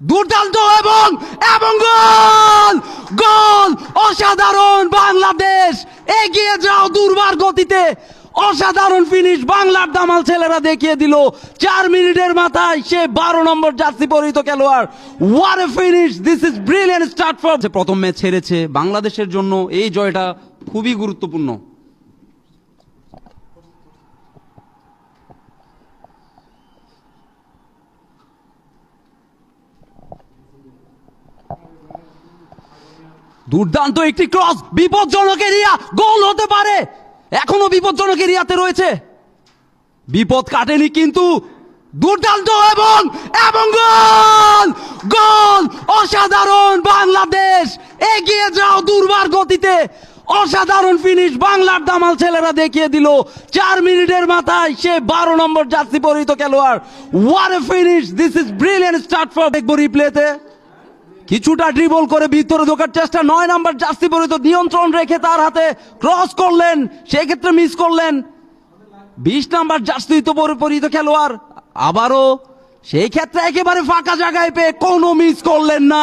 দুর্দান্ত এবং এবং গোল গোল অসাধারণ বাংলাদেশ এগিয়ে যাও দুর্বার গতিতে অসাধারণ ফিনিশ বাংলার দামাল ছেলেরা দেখিয়ে দিল 4 মিনিটের মাথায় সে 12 নম্বর জার্সি পরিহিত খেলোয়াড় what a finish this is brilliant start for প্রথম ম্যাচ হেরেছে বাংলাদেশের জন্য এই জয়টা খুবই গুরুত্বপূর্ণ। দুর্দান্ত একটি ক্রস বিপজ্জনক এরিয়া গোল হতে পারে এখনো বিপজ্জনক এরিয়াতে রয়েছে বিপদ কাটেনি কিন্তু দুর্দান্ত এবং এবং গোল গোল অসাধারণ বাংলাদেশ এগিয়ে যাও দুর্বার গতিতে অসাধারণ ফিনিশ বাংলার দামাল ছেলেরা দেখিয়ে দিল 4 মিনিটের মাথায় সে 12 নম্বর জার্সি পরিহিত খেলোয়াড় what a finish this is brilliant start for দেখবো রিপ্লেতে কিছুটা ড্রিবল করে ভিতরে ঢোকার চেষ্টা 9 নম্বর জার্সি পরিহিত নিয়ন্ত্রণ রেখে তার হাতে ক্রস করলেন সেই ক্ষেত্রে মিস করলেন 20 নম্বর জার্সি পরিহিত খেলোয়াড় আবারও সেই ক্ষেত্রে একেবারে ফাঁকা জায়গায় পেয়ে কোনো মিস করলেন না।